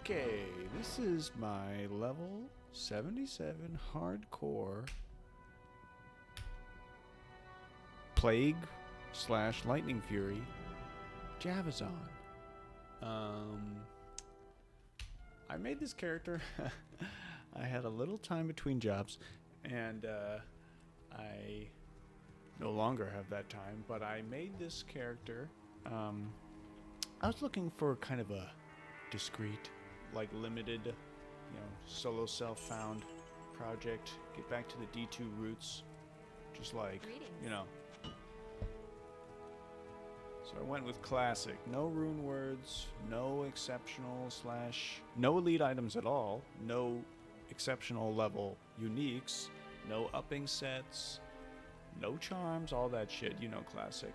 Okay, this is my level 77 hardcore Plague slash Lightning Fury Javazon. I made this character. I had a little time between jobs, and I no longer have that time, but I made this character. I was looking for kind of a discreet, like limited, solo self-found project. Get back to the D2 roots, just like, So I went with classic. No rune words, no exceptional / no elite items at all, no exceptional level uniques, no upping sets, no charms, all that shit, classic.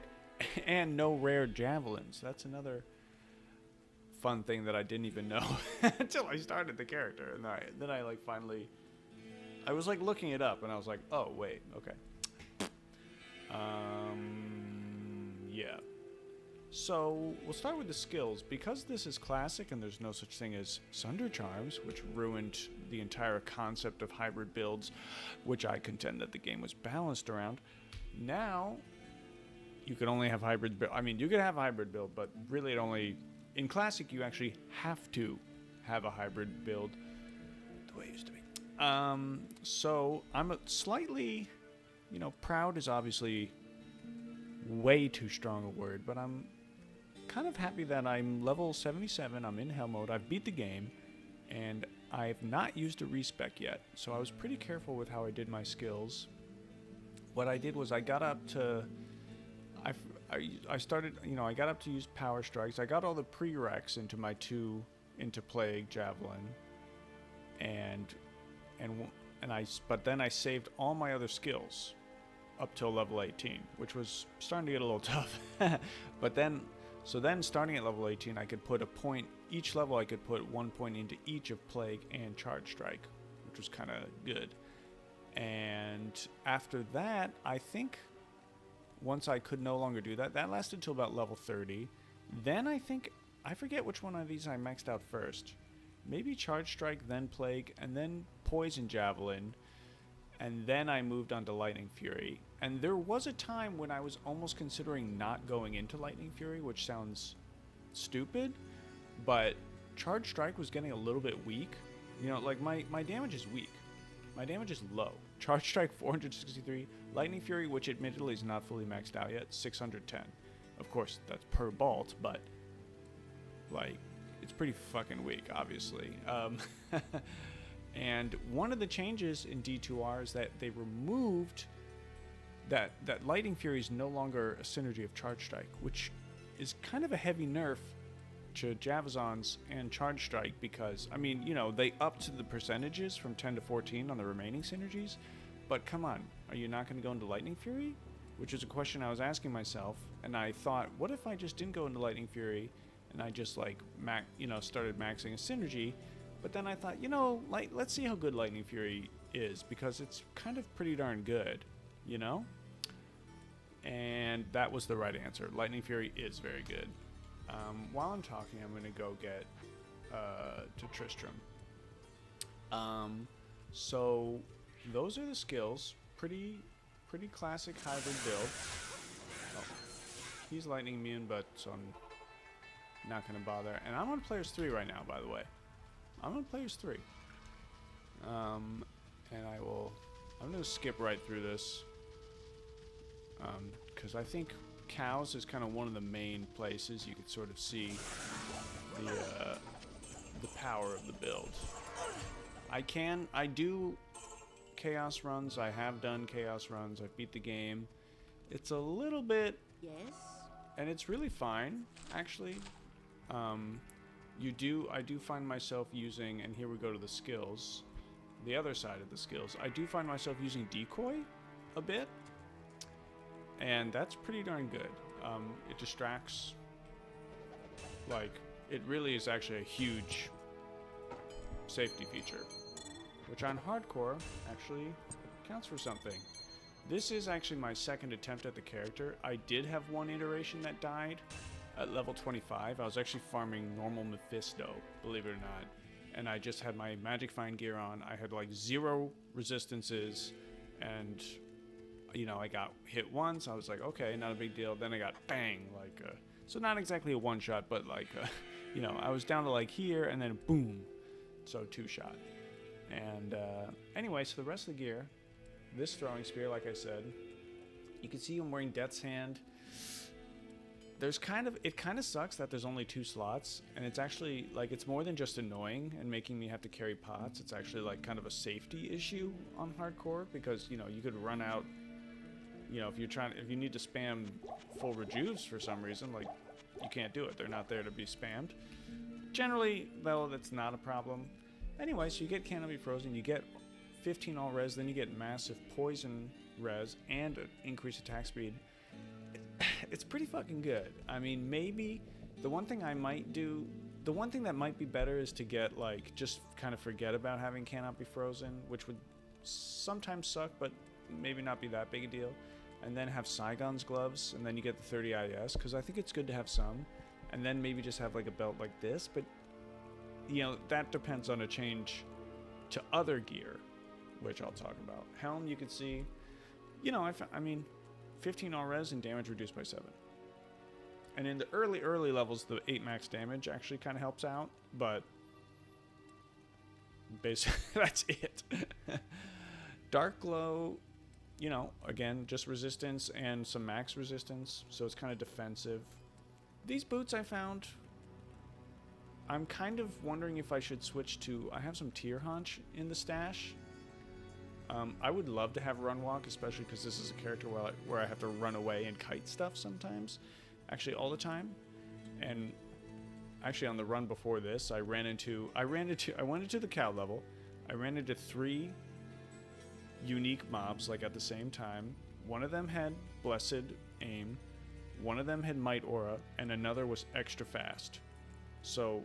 And no rare javelins. That's another fun thing that I didn't even know until I started the character. And then I like finally, I was like looking it up and I was like, oh wait, okay. Yeah. So we'll start with the skills. Because this is classic and there's no such thing as Sunder Charms, which ruined the entire concept of hybrid builds, which I contend that the game was balanced around. Now, you can only have hybrid build. I mean, you could have a hybrid build, but really it only... In Classic, you actually have to have a hybrid build the way it used to be. So I'm slightly, proud is obviously way too strong a word, but I'm kind of happy that I'm level 77. I'm in hell mode. I've beat the game, and I've not used a respec yet. So I was pretty careful with how I did my skills. What I did was I got up to... I started, I got up to use power strikes. I got all the prereqs into my into Plague, Javelin, but then I saved all my other skills up till level 18, which was starting to get a little tough. But then starting at level 18, I could put a point, each level I could put 1 point into each of Plague and Charge Strike, which was kind of good. And after that, I think... Once I could no longer do that, that lasted till about level 30. Then I forget which one of these I maxed out first. Maybe Charge Strike, then Plague, and then Poison Javelin, and then I moved on to Lightning Fury. And there was a time when I was almost considering not going into Lightning Fury, which sounds stupid, but Charge Strike was getting a little bit weak. Like my damage is weak. My damage is low. Charge Strike 463, Lightning Fury, which admittedly is not fully maxed out yet, 610. Of course, that's per bolt, but like it's pretty fucking weak, obviously. And one of the changes in D2R is that they removed that Lightning Fury is no longer a synergy of Charge Strike, which is kind of a heavy nerf to Javazons and Charge Strike because, I mean, they upped the percentages from 10 to 14 on the remaining synergies, but come on, are you not going to go into Lightning Fury? Which is a question I was asking myself, and I thought, what if I just didn't go into Lightning Fury and I just started maxing a synergy? But then I thought, let's see how good Lightning Fury is because it's kind of pretty darn good, And that was the right answer. Lightning Fury is very good. While I'm talking, I'm going to go get to Tristram. So those are the skills. Pretty classic hybrid build. Oh, he's lightning immune, so I'm not going to bother. And I'm on players 3 right now, by the way. I'm on players 3. And I'm going to skip right through this. Because I think cows is kind of one of the main places you could sort of see the power of the build. I do chaos runs. I have done chaos runs. I've beat the game. It's a little bit... Yes? And it's really fine, actually. I do find myself using, and here we go to the skills, the other side of the skills. I do find myself using decoy a bit. And that's pretty darn good. It distracts. It really is actually a huge safety feature. Which on hardcore actually counts for something. This is actually my second attempt at the character. I did have one iteration that died. at level 25, I was actually farming normal Mephisto, believe it or not. And I just had my Magic Find gear on. I had like 0 resistances, and I got hit once. I was like, okay, not a big deal. Then I got bang, like, so not exactly a one shot, but like, I was down to like here, and then boom, so 2-shot. And anyway, so the rest of the gear, this throwing spear, like I said, you can see I'm wearing Death's Hand. It kind of sucks that there's only 2 slots, and it's actually like, it's more than just annoying and making me have to carry pots. It's actually like kind of a safety issue on hardcore, because you could run out. If you need to spam full rejuves for some reason, like, you can't do it. They're not there to be spammed. Generally, though, that's not a problem. Anyway, so you get Cannot Be Frozen, you get 15 all res, then you get massive poison res and increased attack speed. It's pretty fucking good. I mean, maybe the one thing that might be better is to get, like, just kind of forget about having Cannot Be Frozen, which would sometimes suck, but maybe not be that big a deal. And then have Saigon's gloves, and then you get the 30 IS, because I think it's good to have some. And then maybe just have like a belt like this, but that depends on a change to other gear, which I'll talk about. Helm, you can see, I mean, 15 all res and damage reduced by 7. And in the early levels, the 8 max damage actually kind of helps out, but basically that's it. Dark Glow, again, just resistance and some max resistance, so it's kind of defensive. These boots I found, I'm kind of wondering if I should switch to, I have some Tier Hunch in the stash. I would love to have Run Walk, especially because this is a character where I have to run away and kite stuff sometimes. Actually, all the time. And actually on the run before this, I went into the cow level. I ran into 3 unique mobs, like, at the same time. One of them had Blessed Aim, one of them had Might Aura, and another was extra fast. So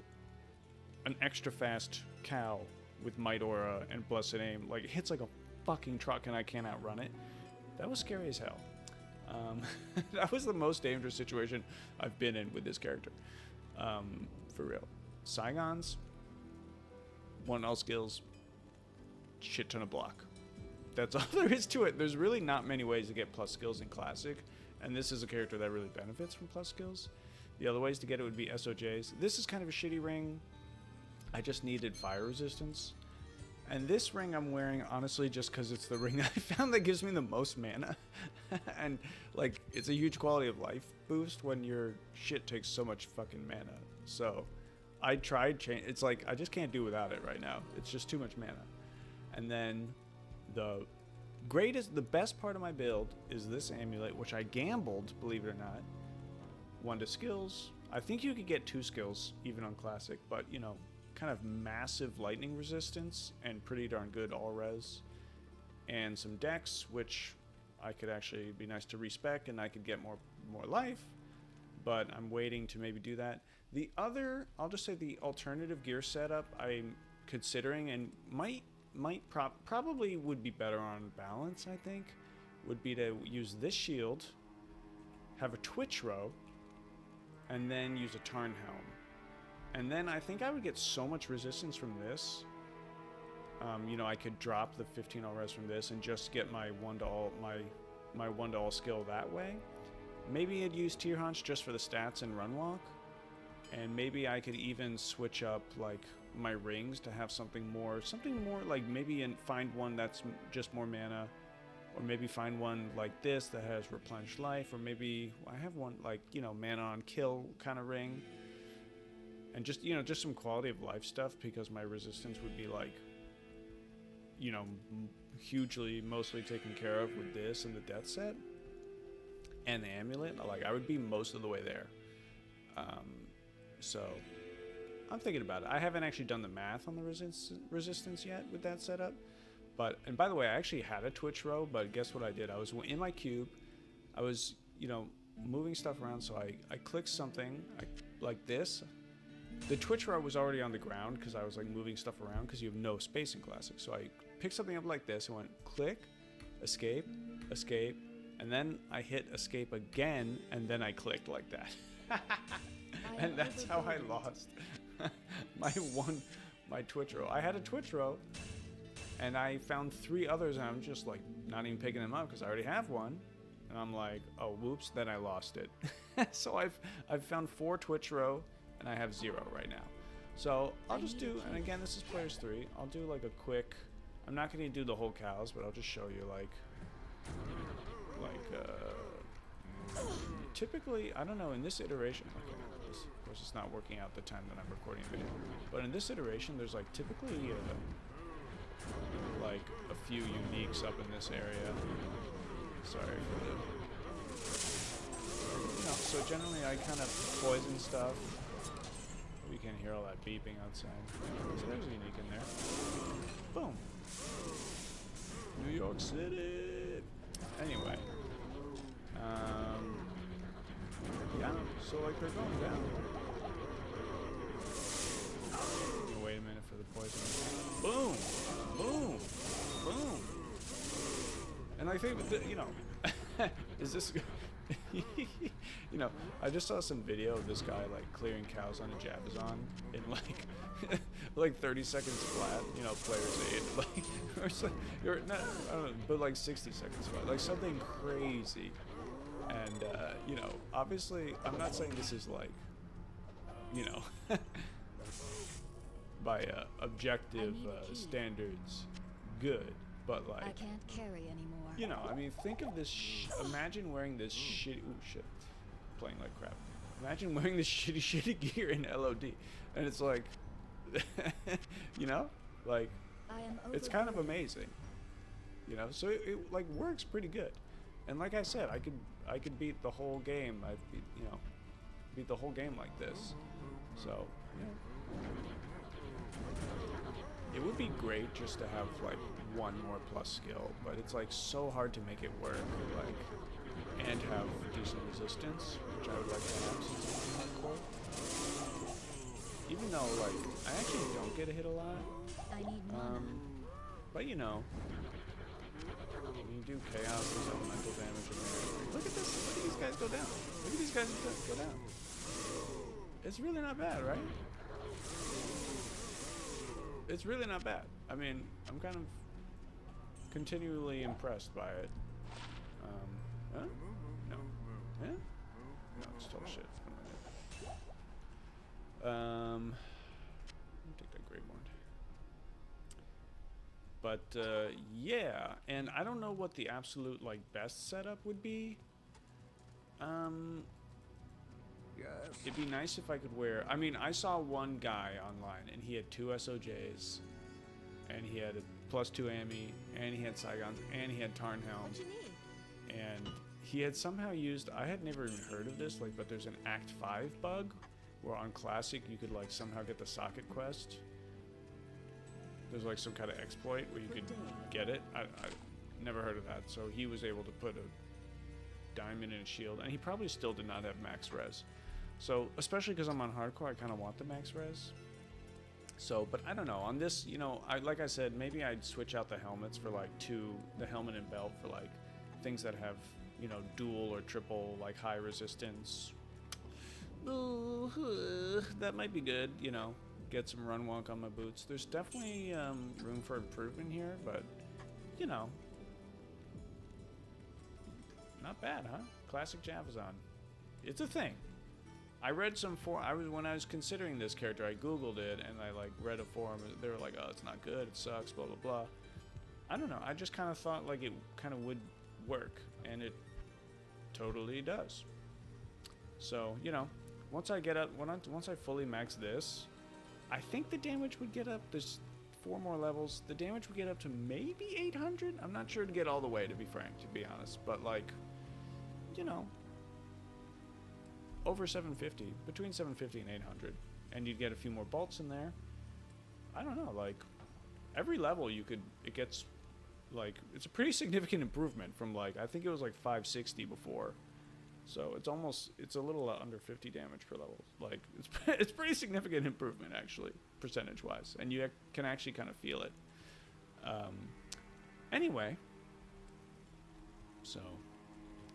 an extra fast cow with Might Aura and Blessed Aim, like, it hits like a fucking truck and I can't outrun it. That was scary as hell. That was the most dangerous situation I've been in with this character, for real. Saigons, 1 all skills, shit ton of block. That's all there is to it. There's really not many ways to get plus skills in Classic, and this is a character that really benefits from plus skills. The other ways to get it would be SOJs. This is kind of a shitty ring. I just needed fire resistance. And this ring I'm wearing, honestly, just because it's the ring I found that gives me the most mana. And, like, it's a huge quality of life boost when your shit takes so much fucking mana. So, I tried it's like, I just can't do without it right now. It's just too much mana. And then the best part of my build is this amulet, which I gambled, believe it or not. 1 to skills. I think you could get 2 skills even on Classic, but kind of massive lightning resistance and pretty darn good all res. And some dex, which I could actually be nice to respec, and I could get more life, but I'm waiting to maybe do that. The other, I'll just say the alternative gear setup I'm considering, and probably would be better on balance, I think, would be to use this shield, have a Twitch row, and then use a Tarn Helm. And then I think I would get so much resistance from this. I could drop the 15 all res from this and just get my 1 to all skill that way. Maybe I'd use Tier Hunch just for the stats and Run Walk. And maybe I could even switch up, like, my rings to have something more like, maybe find one that's just more mana, or maybe find one like this that has replenished life, or maybe I have one like, mana on kill kind of ring, and just just some quality of life stuff, because my resistance would be like, mostly taken care of with this and the death set and the amulet. Like, I would be most of the way there. So I'm thinking about it. I haven't actually done the math on the resistance yet with that setup. And by the way, I actually had a Twitch row, but guess what I did? I was in my cube. I was, moving stuff around. So I clicked something like this. The Twitch row was already on the ground because I was like moving stuff around because you have no space in Classic. So I picked something up like this and went click, escape, escape. And then I hit escape again, and then I clicked like that. And that's how I lost my Twitch row. I had a Twitch row, and I found 3 others, and I'm just like not even picking them up because I already have one. And I'm like, oh, whoops, then I lost it. So I've found 4 Twitch row, and I have 0 right now. So I'll just do, and again, this is players 3. I'll do like a quick, I'm not going to do the whole cows, but I'll just show you like typically, I don't know, in this iteration, okay, this, of course it's not working out the time that I'm recording a video, but in this iteration, there's like typically like a few uniques up in this area. Sorry for the, you know, so generally I kind of poison stuff. We can hear all that beeping outside. So there's a unique in there. Boom. New York City. Anyway. Yeah, so like they're going down. Wait a minute for the poison. Boom! Boom! Boom! And I think, that, you know, is this, you know, I just saw some video of this guy like clearing cows on a Javazon in like, like 30 seconds flat, you know, players 8, like, or so, you're not, I don't know, but like 60 seconds flat, like something crazy. And, you know, obviously, I'm not saying this is like, you know, by objective standards good, but like, I can't carry anymore. you know, I mean, think of this, imagine wearing this shitty, ooh, shit, playing like crap. Imagine wearing this shitty gear in LOD, and it's like, you know, like, it's kind of amazing, you know, so it like works pretty good. And like I said, I could beat the whole game. I've beat, you know, beat the whole game like this. So, yeah. It would be great just to have like 1 more plus skill, but it's like so hard to make it work, like, and have decent resistance, which I would like to have since it's hardcore. Even though like I actually don't get hit a lot. I need mana. But you know. When you do chaos, there's elemental damage in there. Look at this. Look at these guys go down. Look at these guys go down. It's really not bad, right? It's really not bad. I mean, I'm kind of continually impressed by it. Huh? No. Huh? No, it's total shit. Let me take that Great Wand. But, yeah, and I don't know what the absolute, like, best setup would be. Yes. It'd be nice if I could wear, I mean, I saw one guy online, and he had 2 SOJs, and he had a +2 AME, and he had Saigons, and he had Tarnhelm, What you need? and he had somehow used, I had never even heard of this, like, but there's an Act 5 bug, where on Classic you could, like, somehow get the socket quest. There's like some kind of exploit where you could get it. I never heard of that. So he was able to put a diamond in a shield, and he probably still did not have max res. So especially because I'm on hardcore, I kind of want the max res. So, but I don't know. On this, you know, like I said, maybe I'd switch out the helmets for like the helmet and belt for like things that have, you know, dual or triple like high resistance. Ooh, that might be good, you know. Get some run walk on my boots. There's definitely room for improvement here, but you know, not bad, huh? Classic Javazon. It's a thing. I read some when I was considering this character, I googled it and I like read a forum. They were like, "Oh, it's not good. It sucks." Blah blah blah. I don't know. I just kind of thought like it kind of would work, and it totally does. So you know, once I fully max this. I think the damage would get up, there's 4 more levels, the damage would get up to maybe 800? I'm not sure to get all the way, to be frank, to be honest, but like, you know, over 750, between 750 and 800, and you'd get a few more bolts in there. I don't know, like, every level it gets, like, it's a pretty significant improvement from like, I think it was like 560 before. So it's a little under 50 damage per level. Like, it's pretty significant improvement, actually, percentage-wise. And you can actually kind of feel it. Anyway. So,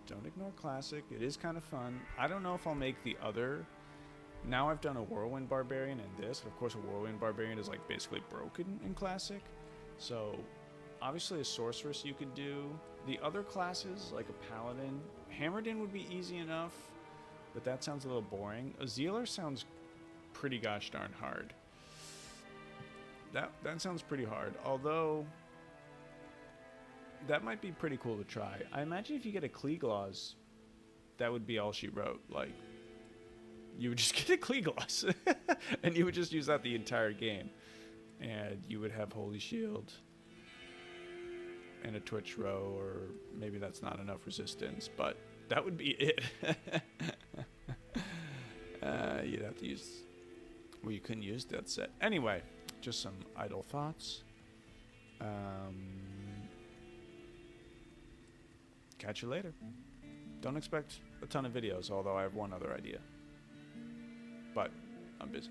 don't ignore classic. It is kind of fun. I don't know if I'll make the other. Now I've done a Whirlwind Barbarian and this. And of course, a Whirlwind Barbarian is like basically broken in classic. So obviously a sorceress you could do. The other classes, like a paladin, hammered in would be easy enough, but that sounds a little boring. A Zealer sounds pretty gosh darn hard. That sounds pretty hard, although that might be pretty cool to try. I imagine if you get a Kleeglaws, that would be all she wrote. Like, you would just get a Kleeglaws, and you would just use that the entire game. And you would have Holy Shield and a Twitch Row, or maybe that's not enough resistance, but that would be it. You'd have to use... Well, you couldn't use that set. Anyway, just some idle thoughts. Catch you later. Don't expect a ton of videos, although I have one other idea. But I'm busy.